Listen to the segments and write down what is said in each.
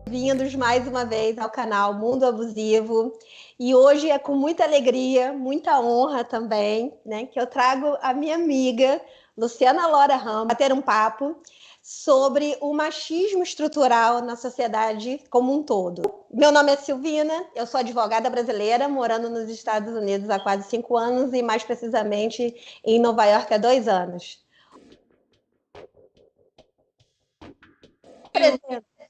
Bem-vindos mais uma vez ao canal Mundo Abusivo. E hoje é com muita alegria, muita honra também, né, que eu trago a minha amiga Luciana Lora Ramos bater um papo sobre o machismo estrutural na sociedade como um todo. Meu nome é Silvina, eu sou advogada brasileira, morando nos Estados Unidos há quase 5 anos e mais precisamente em Nova York há 2 anos. Se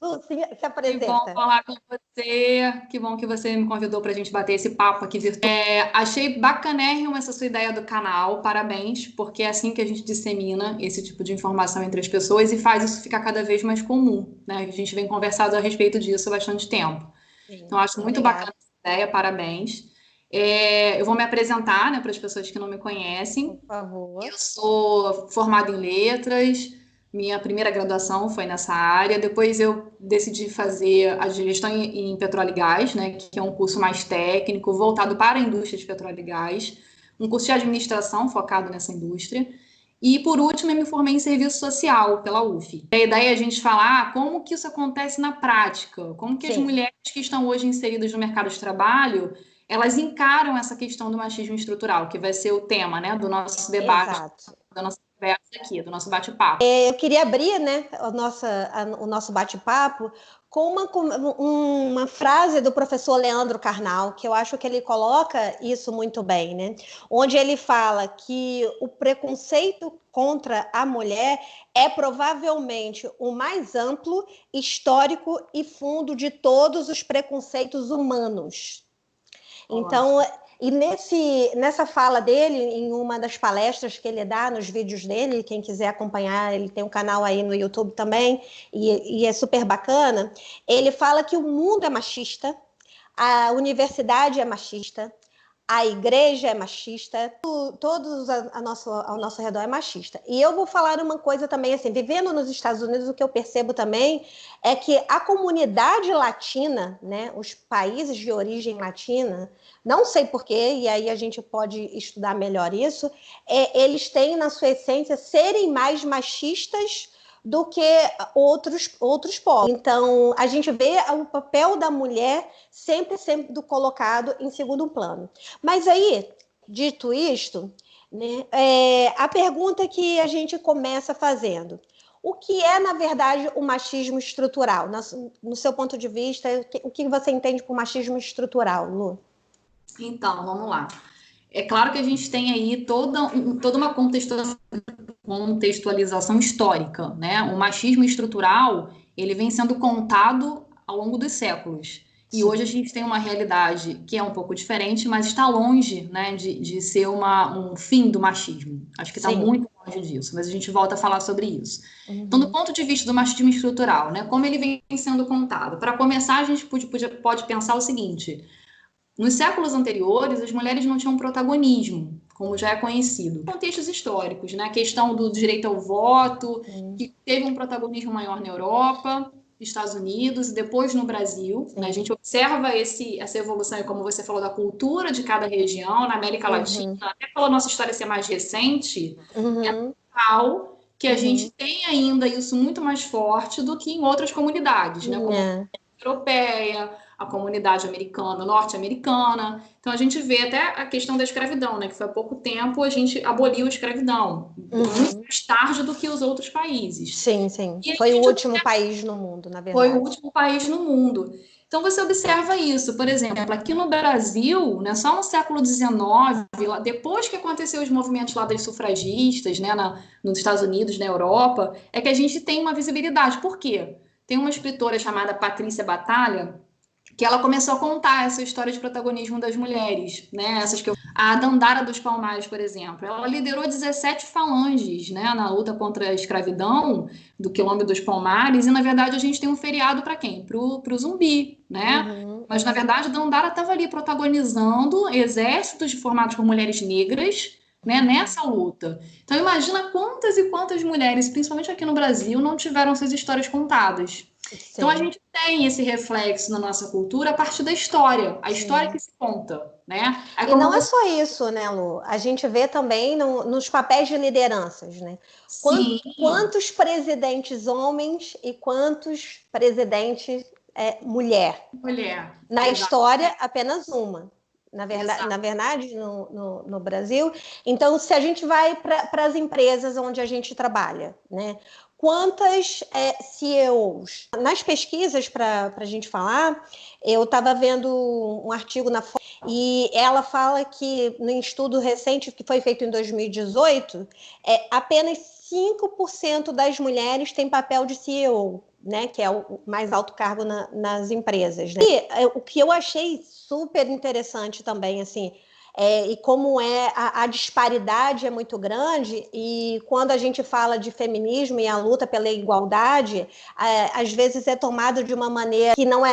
Que bom apresenta. falar com você. Que bom que você me convidou para a gente bater esse papo aqui virtual. Achei bacanérrimo essa sua ideia do canal. Parabéns, porque é assim que a gente dissemina esse tipo de informação entre as pessoas e faz isso ficar cada vez mais comum, né? A gente vem conversando a respeito disso há bastante tempo. Sim, Então, acho muito bacana essa ideia. Parabéns. Eu vou me apresentar, né, para as pessoas que não me conhecem. por favor. Eu sou formada em letras. Minha primeira graduação foi nessa área. Depois eu decidi fazer a gestão em petróleo e gás, né, que é um curso mais técnico, voltado para a indústria de petróleo e gás. Um curso de administração focado nessa indústria. E, por último, eu me formei em serviço social pela UF. A ideia é a gente falar como que isso acontece na prática, como que as mulheres que estão hoje inseridas no mercado de trabalho, elas encaram essa questão do machismo estrutural, que vai ser o tema, né, do nosso debate, da nossa conversa aqui, do nosso bate-papo. Eu queria abrir, né, o nosso bate-papo com uma frase do professor Leandro Carnal, que eu acho que ele coloca isso muito bem, né? Onde ele fala que o preconceito contra a mulher é provavelmente o mais amplo, histórico e fundo de todos os preconceitos humanos. Então, e nessa fala dele, em uma das palestras que ele dá nos vídeos dele, quem quiser acompanhar, ele tem um canal aí no YouTube também, e é super bacana, ele fala que o mundo é machista, a universidade é machista, a igreja é machista, todos ao nosso redor é machista. E eu vou falar uma coisa também, assim, vivendo nos Estados Unidos, o que eu percebo também é que a comunidade latina, né, os países de origem latina, não sei porquê, e aí a gente pode estudar melhor isso, eles têm na sua essência serem mais machistas do que outros povos. Então, a gente vê o papel da mulher sempre colocado em segundo plano. Mas aí, dito isto, né, a pergunta que a gente começa fazendo: o que é, na verdade, o machismo estrutural? No seu ponto de vista, o que você entende por machismo estrutural, Lu? Então, vamos lá. É claro que a gente tem aí toda uma contextualização histórica, né? O machismo estrutural, ele vem sendo contado ao longo dos séculos. E hoje a gente tem uma realidade que é um pouco diferente, mas está longe, né, de ser um fim do machismo. Acho que está muito longe disso, mas a gente volta a falar sobre isso. Então, do ponto de vista do machismo estrutural, né, como ele vem sendo contado? Para começar, a gente pode pensar o seguinte: nos séculos anteriores, as mulheres não tinham protagonismo, como já é conhecido. Contextos históricos, né? A questão do direito ao voto, que teve um protagonismo maior na Europa, Estados Unidos e depois no Brasil. Né? A gente observa essa evolução, como você falou, da cultura de cada região, na América Latina, até pela nossa história ser mais recente, é natural que a gente tem ainda isso muito mais forte do que em outras comunidades, né? Como a europeia, a comunidade americana, norte-americana. Então a gente vê até a questão da escravidão, né? Que foi há pouco tempo a gente aboliu a escravidão, muito mais tarde do que os outros países. Sim. Foi o último país no mundo, na verdade. Foi o último país no mundo. Então você observa isso, por exemplo, aqui no Brasil, né, só no século XIX, depois que aconteceu os movimentos lá das sufragistas, né, nos Estados Unidos, na Europa, é que a gente tem uma visibilidade. Por quê? Tem uma escritora chamada Patrícia Batalha, que ela começou a contar essa história de protagonismo das mulheres, né? A Dandara dos Palmares, por exemplo, ela liderou 17 falanges, né, na luta contra a escravidão do Quilombo dos Palmares, e na verdade a gente tem um feriado para quem? Pro Zumbi, né? Mas na verdade Dandara estava ali protagonizando exércitos formados por mulheres negras, né, nessa luta. Então imagina quantas e quantas mulheres, principalmente aqui no Brasil, não tiveram suas histórias contadas. Então a gente tem esse reflexo na nossa cultura a partir da história, a história que se conta, né? E não é só isso, né, Lu? A gente vê também nos papéis de lideranças, né? Quantos presidentes homens e quantos presidentes mulher. Mulher. Na Exato. História, apenas uma. Na verdade, no Brasil. Então, se a gente vai para as empresas onde a gente trabalha, né? Quantas CEOs? Nas pesquisas, para a gente falar, eu estava vendo um artigo na Forbes e ela fala que, no estudo recente que foi feito em 2018, apenas 5% das mulheres têm papel de CEO, né, que é o mais alto cargo nas empresas. Né? E o que eu achei super interessante também, assim, e como a disparidade é muito grande, e quando a gente fala de feminismo e a luta pela igualdade, às vezes é tomado de uma maneira que não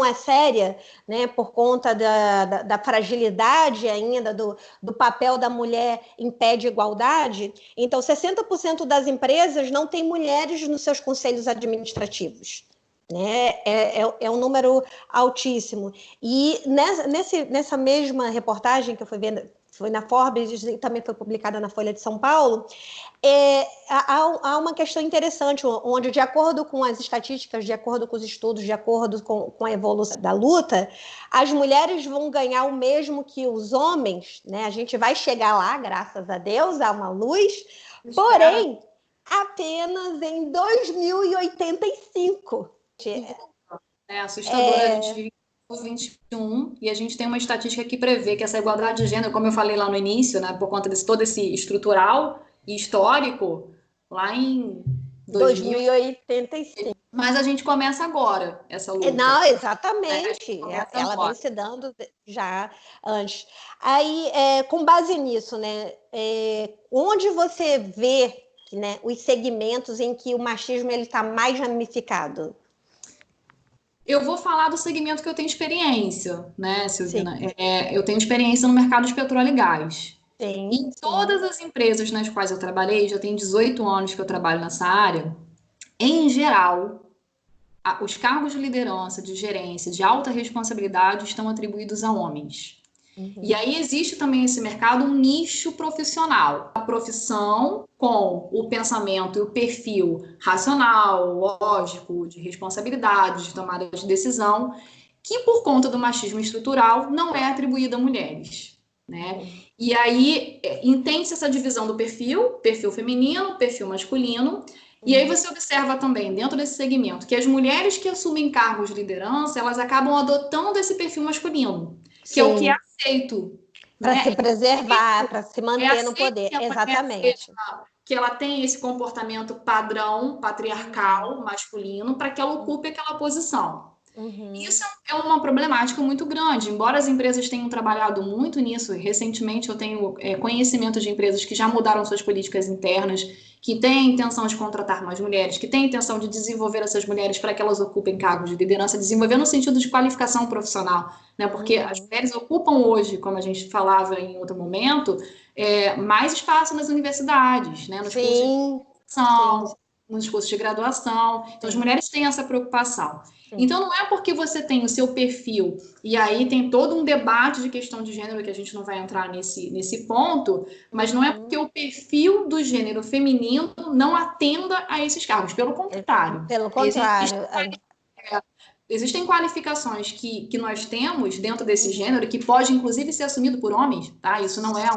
é séria, né, por conta da fragilidade ainda do papel da mulher em pé de igualdade. Então, 60% das empresas não têm mulheres nos seus conselhos administrativos. Né? É um número altíssimo. E nessa mesma reportagem que eu fui vendo, foi na Forbes e também foi publicada na Folha de São Paulo, há uma questão interessante, onde, de acordo com as estatísticas, de acordo com os estudos, de acordo com a evolução da luta, as mulheres vão ganhar o mesmo que os homens, né? A gente vai chegar lá, graças a Deus, há uma luz, porém, apenas em 2085. É assustadora, a gente vive no 21 e a gente tem uma estatística que prevê que essa igualdade de gênero, como eu falei lá no início, né, por conta todo esse estrutural e histórico, lá em 2085. Mas a gente começa agora essa luta. Não, exatamente. Ela vem se dando já antes. Aí, com base nisso, né, onde você vê, né, os segmentos em que o machismo está mais ramificado? Eu vou falar do segmento que eu tenho experiência, né, Silvina? Eu tenho experiência no mercado de petróleo e gás. Em todas as empresas nas quais eu trabalhei, já tem 18 anos que eu trabalho nessa área, em geral, os cargos de liderança, de gerência, de alta responsabilidade estão atribuídos a homens. E aí existe também nesse mercado um nicho profissional. A profissão com o pensamento e o perfil racional, lógico, de responsabilidade, de tomada de decisão, que por conta do machismo estrutural não é atribuída a mulheres. Né? E aí entende-se essa divisão do perfil feminino, perfil masculino. E aí você observa também, dentro desse segmento, que as mulheres que assumem cargos de liderança, elas acabam adotando esse perfil masculino, que é o que é aceito. Para se preservar, para se manter no poder. Exatamente. Que ela tem esse comportamento padrão, patriarcal, masculino, para que ela ocupe aquela posição. Isso é uma problemática muito grande. Embora as empresas tenham trabalhado muito nisso, recentemente eu tenho conhecimento de empresas que já mudaram suas políticas internas, que têm a intenção de contratar mais mulheres, que têm a intenção de desenvolver essas mulheres para que elas ocupem cargos de liderança, desenvolver no sentido de qualificação profissional, né? Porque as mulheres ocupam hoje, como a gente falava em outro momento, mais espaço nas universidades, né? Nos cursos de formação, nos cursos de graduação. Então, as mulheres têm essa preocupação. Então, não é porque você tem o seu perfil, e aí tem todo um debate de questão de gênero, que a gente não vai entrar nesse ponto, mas não é porque o perfil do gênero feminino não atenda a esses cargos, pelo contrário. Pelo contrário. Existem qualificações que nós temos dentro desse gênero, que pode, inclusive, ser assumido por homens, tá? Isso não é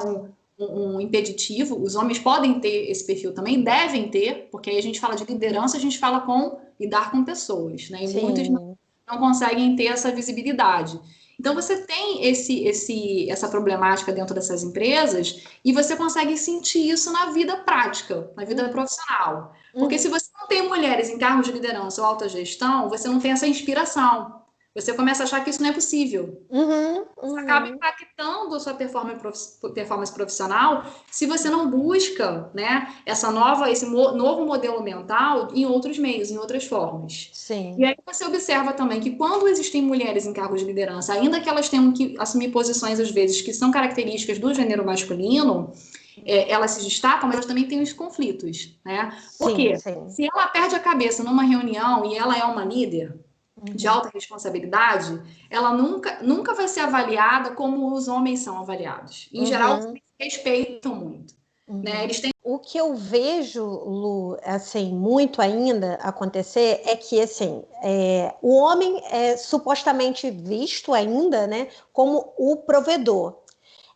um impeditivo, os homens podem ter esse perfil também, devem ter, porque aí a gente fala de liderança, a gente fala lidar com pessoas, né? E muitos não conseguem ter essa visibilidade. Então, você tem essa problemática dentro dessas empresas e você consegue sentir isso na vida prática, na vida profissional. Porque se você não tem mulheres em cargos de liderança ou alta gestão, você não tem essa inspiração. Você começa a achar que isso não é possível. Isso acaba impactando a sua performance profissional se você não busca, né, esse novo modelo mental em outros meios, em outras formas. E aí você observa também que quando existem mulheres em cargos de liderança, ainda que elas tenham que assumir posições, às vezes, que são características do gênero masculino, elas se destacam, mas elas também têm os conflitos, né? Por quê? Se ela perde a cabeça numa reunião e ela é uma líder de alta responsabilidade, ela nunca vai ser avaliada como os homens são avaliados. Em geral, eles respeitam muito. né? Eles têm... O que eu vejo, Lu, assim, muito ainda acontecer é que, assim, o homem é supostamente visto ainda, né, como o provedor.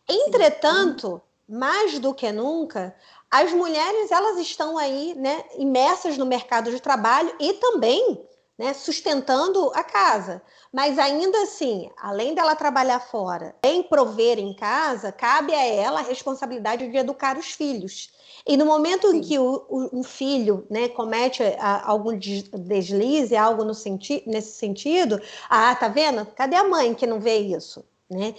Entretanto, mais do que nunca, as mulheres, elas estão aí, né, imersas no mercado de trabalho e também, né, sustentando a casa. Mas ainda assim, além dela trabalhar fora, em prover em casa, cabe a ela a responsabilidade de educar os filhos. E no momento em que o filho, né, comete algum deslize, algo no nesse sentido, tá vendo? Cadê a mãe que não vê isso? Né?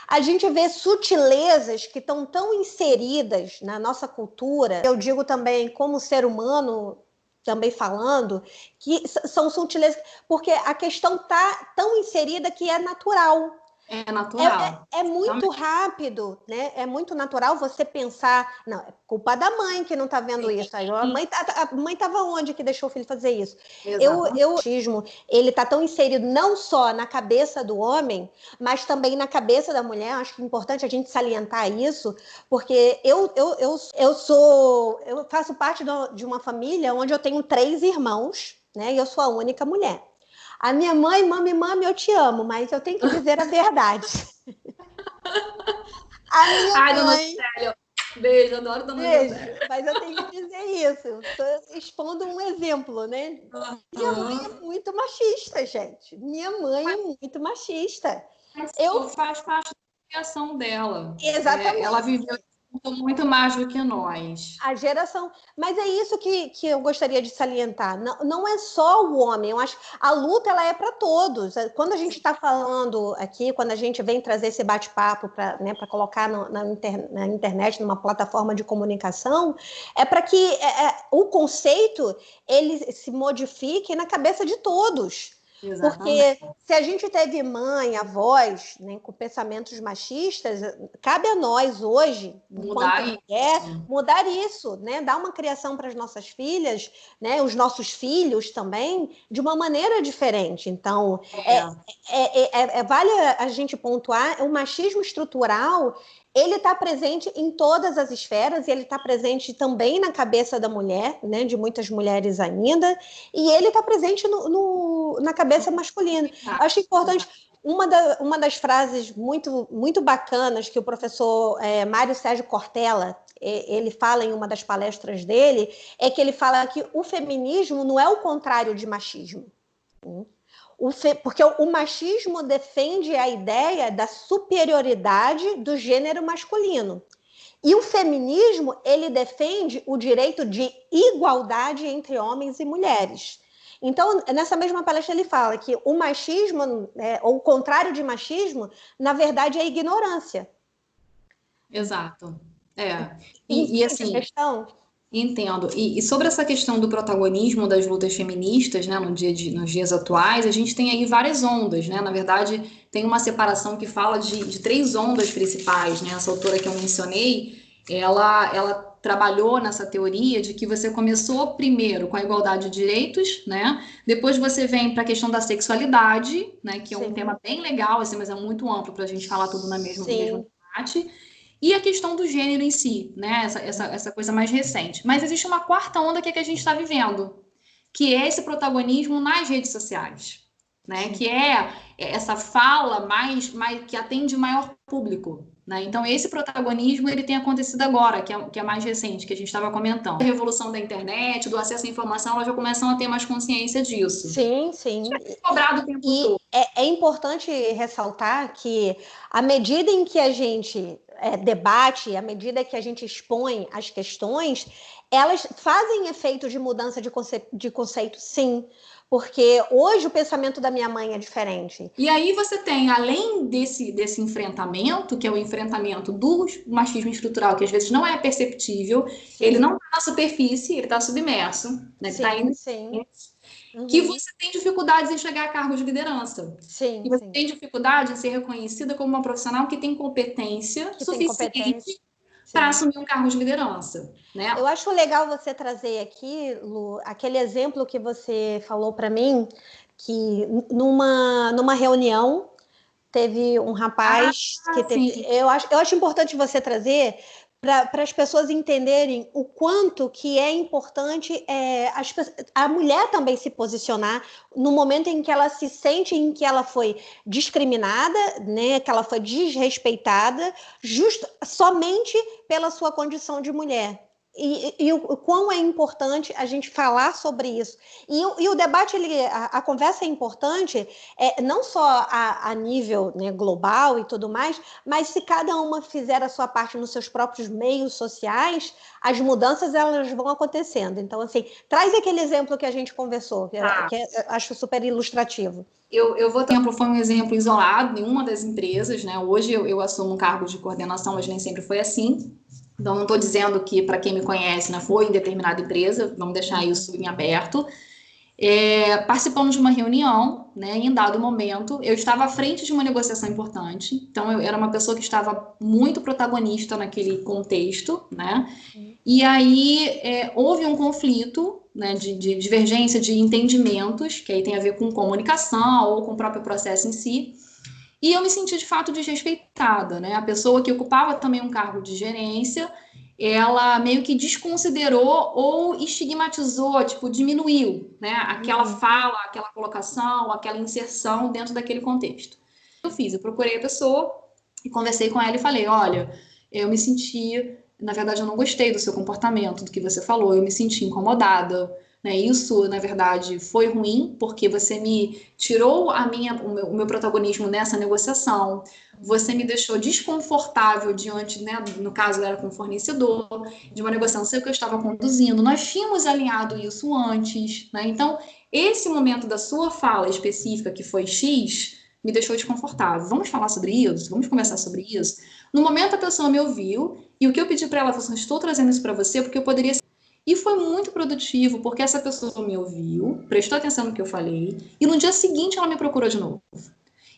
A gente vê sutilezas que estão tão inseridas na nossa cultura, eu digo também como ser humano, também falando, que são sutilezas, porque a questão está tão inserida que é natural. É natural. É muito rápido, né? É muito natural você pensar, não, é culpa da mãe que não está vendo isso. A mãe estava onde que deixou o filho fazer isso? O machismo, ele está tão inserido não só na cabeça do homem, mas também na cabeça da mulher. Acho que é importante a gente salientar isso, porque eu faço parte de uma família onde eu tenho 3 irmãos, né? E eu sou a única mulher. A minha mãe, mami, eu te amo, mas eu tenho que dizer a verdade. A minha Dona mãe... Célia, beijo, adoro Dona Célia. Mas eu tenho que dizer isso. Estou expondo um exemplo, né? Minha mãe é muito machista, gente. Minha mãe é muito machista. Mas faz parte da criação dela. Exatamente. Ela viveu muito mais do que nós. A geração. Mas é isso que eu gostaria de salientar. Não é só o homem. Eu acho a luta ela é para todos. Quando a gente está falando aqui, quando a gente vem trazer esse bate-papo para, né, para colocar na internet, numa plataforma de comunicação, é para que o conceito ele se modifique na cabeça de todos. Exatamente. Porque se a gente teve mãe, avós, né, com pensamentos machistas, cabe a nós hoje, enquanto mulher, mudar isso, né? Dar uma criação para as nossas filhas, né? Os nossos filhos também, de uma maneira diferente. Então, vale a gente pontuar, o machismo estrutural, ele está presente em todas as esferas, e ele está presente também na cabeça da mulher, né, de muitas mulheres ainda, e ele está presente na cabeça masculina. Eu acho importante, uma das frases muito, muito bacanas que o professor Mário Sérgio Cortella, ele fala em uma das palestras dele, é que ele fala que o feminismo não é o contrário de machismo. Porque o machismo defende a ideia da superioridade do gênero masculino. E o feminismo, ele defende o direito de igualdade entre homens e mulheres. Então, nessa mesma palestra, ele fala que o machismo, ou o contrário de machismo, na verdade, é ignorância. Exato. E assim... questão? Entendo. E sobre essa questão do protagonismo das lutas feministas, né, nos dias atuais, a gente tem aí várias ondas, né? Na verdade, tem uma separação que fala de 3 ondas principais, né? Essa autora que eu mencionei, ela trabalhou nessa teoria de que você começou primeiro com a igualdade de direitos, né? Depois você vem para a questão da sexualidade, né? Que é um tema bem legal, assim, mas é muito amplo para a gente falar tudo no mesmo debate. E a questão do gênero em si, né? Essa coisa mais recente. Mas existe uma quarta onda que é que a gente está vivendo, que é esse protagonismo nas redes sociais, né? Que é essa fala mais que atende maior público, né? Então esse protagonismo ele tem acontecido agora, que é mais recente, que a gente estava comentando. A revolução da internet, do acesso à informação, elas já começam a ter mais consciência disso. Sim. Cobrado o tempo todo. É importante ressaltar que à medida em que a gente debate, à medida que a gente expõe as questões, elas fazem efeito de mudança de conceito, sim. Porque hoje o pensamento da minha mãe é diferente. E aí você tem, além desse enfrentamento, que é o enfrentamento do machismo estrutural, que às vezes não é perceptível, ele não está na superfície, ele está submerso, né? Que você tem dificuldades em chegar a cargos de liderança. E você tem dificuldade em ser reconhecida como uma profissional que tem competência suficiente para assumir um cargo de liderança, né? Eu acho legal você trazer aqui, Lu, aquele exemplo que você falou para mim, que numa reunião teve um rapaz que teve... Eu acho importante você trazer, para as pessoas entenderem o quanto que é importante a mulher também se posicionar no momento em que ela se sente em que ela foi discriminada, né, que ela foi desrespeitada, somente pela sua condição de mulher. E o quão é importante a gente falar sobre isso. E o debate, a conversa é importante, não só a nível, né, global e tudo mais, mas se cada uma fizer a sua parte nos seus próprios meios sociais, as mudanças elas vão acontecendo. Então, assim, traz aquele exemplo que a gente conversou, que acho super ilustrativo. Eu vou ter foi um exemplo isolado em uma das empresas, né? Hoje eu assumo um cargo de coordenação, mas nem sempre foi assim. Então, não estou dizendo que, para quem me conhece, né, foi em determinada empresa, vamos deixar isso em aberto. Participando de uma reunião, né, em dado momento, eu estava à frente de uma negociação importante, então eu era uma pessoa que estava muito protagonista naquele contexto, né? E aí houve um conflito, né, de divergência de entendimentos, que aí tem a ver com comunicação ou com o próprio processo em si. E eu me senti, de fato, desrespeitada, né? A pessoa que ocupava também um cargo de gerência, ela meio que desconsiderou ou estigmatizou, tipo, diminuiu, né? Aquela fala, aquela colocação, aquela inserção dentro daquele contexto. Eu procurei a pessoa e conversei com ela e falei, olha, eu me senti, na verdade, eu não gostei do seu comportamento, do que você falou, eu me senti incomodada, né? Isso, na verdade, foi ruim, porque você me tirou o meu protagonismo nessa negociação, você me deixou desconfortável diante, né, no caso era com o fornecedor, de uma negociação que eu estava conduzindo. Nós tínhamos alinhado isso antes, né? Então, esse momento da sua fala específica, que foi X, me deixou desconfortável. Vamos falar sobre isso? Vamos conversar sobre isso? No momento, a pessoa me ouviu, e o que eu pedi para ela foi assim, estou trazendo isso para você porque eu poderia. E foi muito produtivo, porque essa pessoa me ouviu, prestou atenção no que eu falei, e no dia seguinte ela me procurou de novo.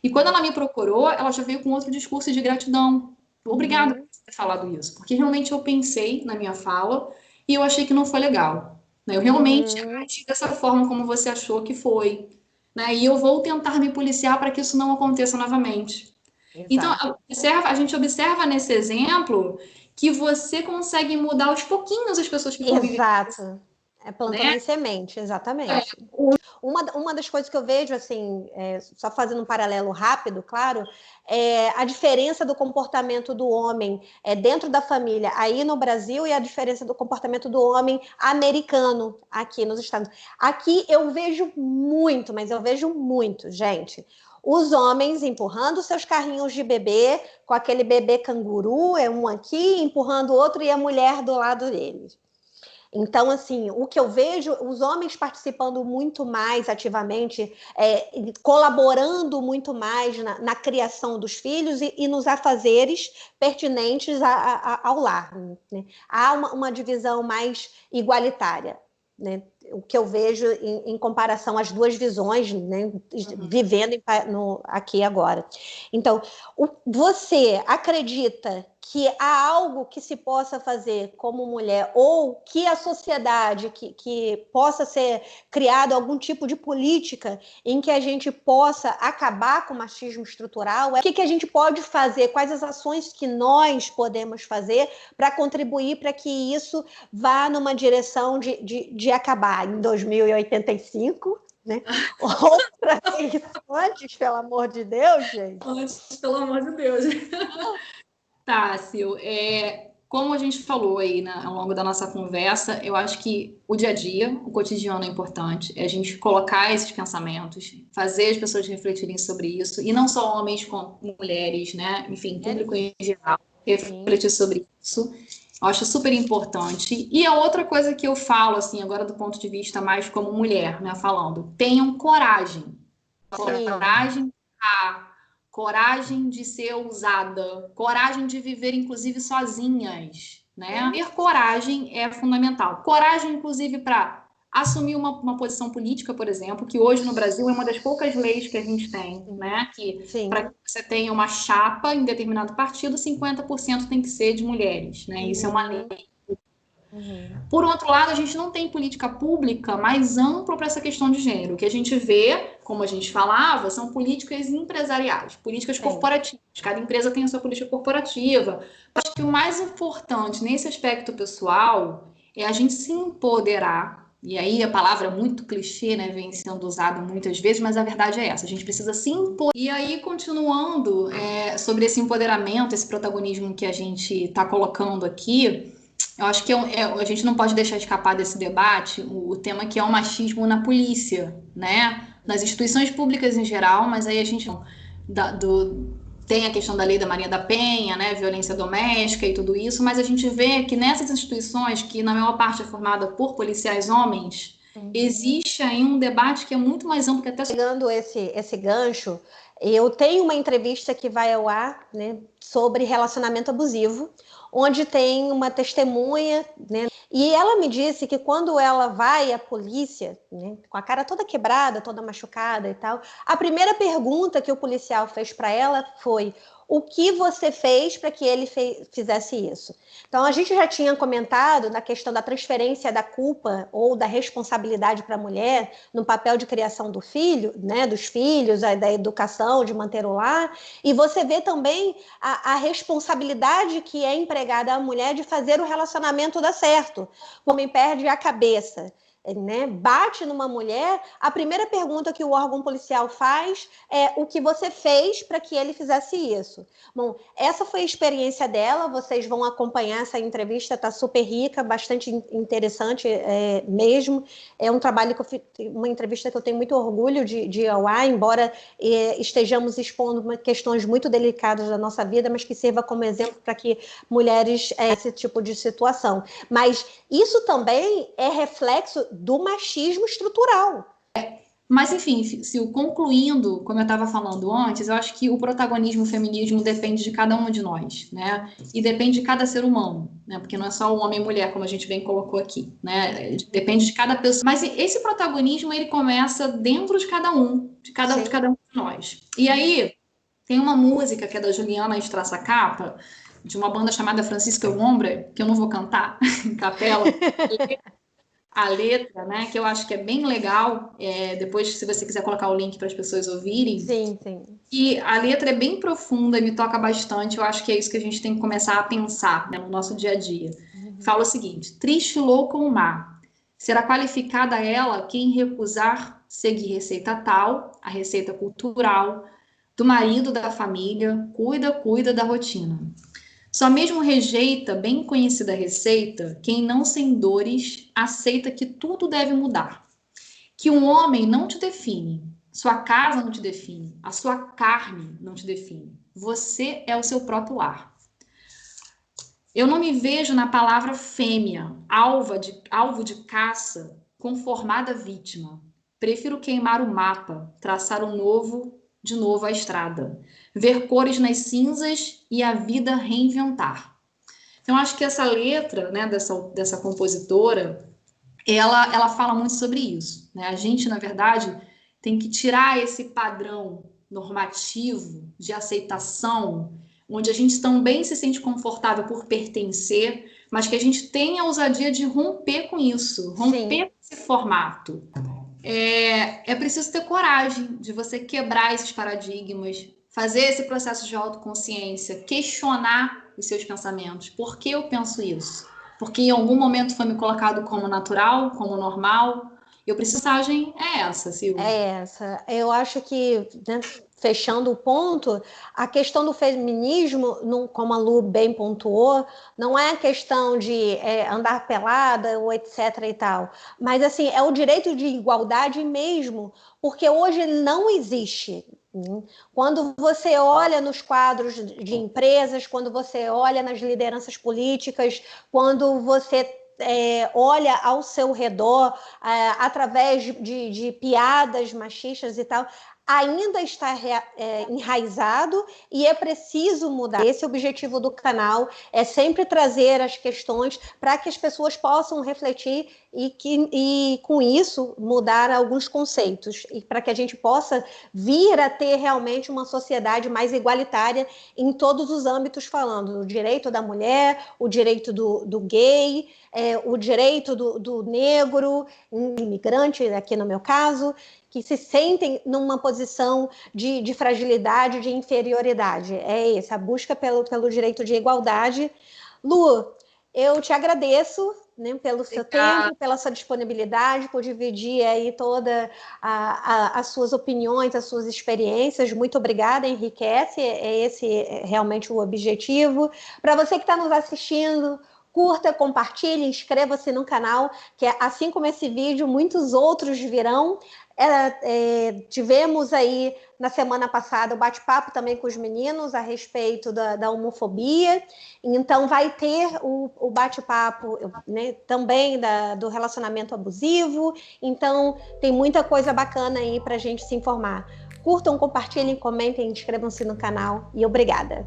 E quando ela me procurou, ela já veio com outro discurso de gratidão. Obrigada por ter falado isso, porque realmente eu pensei na minha fala e eu achei que não foi legal. Eu realmente agi dessa forma como você achou que foi. E eu vou tentar me policiar para que isso não aconteça novamente. Exato. Então, a gente observa nesse exemplo que você consegue mudar aos pouquinhos as pessoas que convivem. Exato. Plantando em semente, exatamente. Uma das coisas que eu vejo, assim, só fazendo um paralelo rápido, claro, é a diferença do comportamento do homem dentro da família aí no Brasil e a diferença do comportamento do homem americano aqui nos Estados Unidos. Aqui eu vejo muito, mas eu vejo muito, gente. Os homens empurrando seus carrinhos de bebê, com aquele bebê canguru, um aqui empurrando o outro e a mulher do lado deles. Então, assim, o que eu vejo, os homens participando muito mais ativamente, colaborando muito mais na criação dos filhos e nos afazeres pertinentes ao lar. Né? Há uma divisão mais igualitária, né? O que eu vejo em comparação às duas visões, né? Vivendo aqui agora. Então, você acredita que há algo que se possa fazer como mulher ou que a sociedade, que possa ser criado algum tipo de política em que a gente possa acabar com o machismo estrutural? O que a gente pode fazer? Quais as ações que nós podemos fazer para contribuir para que isso vá numa direção de acabar em 2085? Né? Ou para isso antes, pelo amor de Deus, gente. Antes, pelo amor de Deus. Tássio, como a gente falou aí ao longo da nossa conversa, eu acho que o dia a dia, o cotidiano é importante, é a gente colocar esses pensamentos, fazer as pessoas refletirem sobre isso, e não só homens como mulheres, né? Enfim, público em geral, refletir sobre isso. Eu acho super importante. E a outra coisa que eu falo, assim, agora do ponto de vista mais como mulher, né? Falando, tenham coragem. Coragem coragem de ser ousada, coragem de viver, inclusive, sozinhas, né? Ter coragem é fundamental. Coragem, inclusive, para assumir uma posição política, por exemplo, que hoje no Brasil é uma das poucas leis que a gente tem, né? Que para que você tenha uma chapa em determinado partido, 50% tem que ser de mulheres, né? Isso é uma lei. Por outro lado, a gente não tem política pública mais ampla para essa questão de gênero. O que a gente vê, como a gente falava, são políticas empresariais, políticas corporativas. Cada empresa tem a sua política corporativa. Acho que o mais importante nesse aspecto pessoal é a gente se empoderar. E aí a palavra muito clichê, né, vem sendo usada muitas vezes, mas a verdade é essa. A gente precisa se empoderar. E aí, continuando sobre esse empoderamento, esse protagonismo que a gente está colocando aqui, eu acho que a gente não pode deixar escapar desse debate o tema que é o machismo na polícia, né? Nas instituições públicas em geral, mas aí a gente tem a questão da lei da Maria da Penha, né? Violência doméstica e tudo isso, mas a gente vê que nessas instituições, que na maior parte é formada por policiais homens, existe aí um debate que é muito mais amplo que até... Pegando esse gancho, eu tenho uma entrevista que vai ao ar, né, sobre relacionamento abusivo, onde tem uma testemunha, né, e ela me disse que quando ela vai à polícia, né, com a cara toda quebrada, toda machucada e tal, a primeira pergunta que o policial fez para ela foi: o que você fez para que ele fizesse isso? Então, a gente já tinha comentado na questão da transferência da culpa ou da responsabilidade para a mulher no papel de criação do filho, né, dos filhos, da educação, de manter o lar. E você vê também a responsabilidade que é empregada à mulher de fazer o relacionamento dar certo. O homem perde a cabeça, né, bate numa mulher, a primeira pergunta que o órgão policial faz é: o que você fez para que ele fizesse isso? Bom, essa foi a experiência dela, vocês vão acompanhar essa entrevista, está super rica, bastante interessante mesmo. É um trabalho uma entrevista que eu tenho muito orgulho de ir ao ar, embora estejamos expondo questões muito delicadas da nossa vida, mas que sirva como exemplo para que mulheres esse tipo de situação. Mas isso também é reflexo do machismo estrutural. Mas, enfim, Sil, concluindo, como eu estava falando antes, eu acho que o protagonismo, o feminismo depende de cada um de nós, né? E depende de cada ser humano, né? Porque não é só o homem e mulher, como a gente bem colocou aqui, né? Depende de cada pessoa. Mas esse protagonismo, ele começa dentro de cada um, de cada um de nós. E aí, tem uma música que é da Juliana Estraça-Capa, de uma banda chamada Francisca Lombra, que eu não vou cantar em capela, a letra, né, que eu acho que é bem legal, depois, se você quiser colocar o link para as pessoas ouvirem. Sim, sim. E a letra é bem profunda e me toca bastante, eu acho que é isso que a gente tem que começar a pensar, né, no nosso dia a dia. Fala o seguinte: triste, louca ou má, será qualificada ela quem recusar seguir receita tal, a receita cultural, do marido, da família, cuida da rotina. Só mesmo rejeita bem conhecida receita quem não sem dores aceita que tudo deve mudar. Que um homem não te define, sua casa não te define, a sua carne não te define. Você é o seu próprio lar. Eu não me vejo na palavra fêmea, alvo de caça, conformada vítima. Prefiro queimar o mapa, traçar de novo a estrada, ver cores nas cinzas e a vida reinventar. Então, acho que essa letra, né, dessa compositora, ela fala muito sobre isso, né? A gente, na verdade, tem que tirar esse padrão normativo de aceitação, onde a gente também se sente confortável por pertencer, mas que a gente tenha a ousadia de romper com isso, romper com esse formato. É preciso ter coragem de você quebrar esses paradigmas, fazer esse processo de autoconsciência, questionar os seus pensamentos. Por que eu penso isso? Porque em algum momento foi me colocado como natural, como normal. Eu preciso... A mensagem é essa, Silvia. É essa. Eu acho que, né, fechando o ponto, a questão do feminismo, como a Lu bem pontuou, não é a questão de andar pelada ou etc e tal, mas assim, é o direito de igualdade mesmo, porque hoje não existe. Quando você olha nos quadros de empresas, quando você olha nas lideranças políticas, quando você olha ao seu redor através de piadas machistas e tal, ainda está enraizado e é preciso mudar. Esse é o objetivo do canal, é sempre trazer as questões para que as pessoas possam refletir e com isso mudar alguns conceitos e para que a gente possa vir a ter realmente uma sociedade mais igualitária em todos os âmbitos, falando do direito da mulher, o direito do gay, o direito do negro, imigrante, aqui no meu caso, que se sentem numa posição de fragilidade, de inferioridade. É essa, a busca pelo direito de igualdade. Lu, eu te agradeço, né, pelo seu tempo, pela sua disponibilidade, por dividir aí todas as suas opiniões, as suas experiências. Muito obrigada, enriquece, esse realmente o objetivo. Para você que está nos assistindo, curta, compartilhe, inscreva-se no canal, que assim como esse vídeo, muitos outros virão. Tivemos aí na semana passada o bate-papo também com os meninos a respeito da homofobia, então vai ter o bate-papo, né, também do relacionamento abusivo, então tem muita coisa bacana aí para a gente se informar. Curtam, compartilhem, comentem, inscrevam-se no canal e obrigada.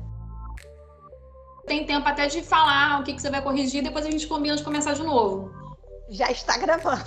Tem tempo até de falar o que você vai corrigir, depois a gente combina de começar de novo. Já está gravando.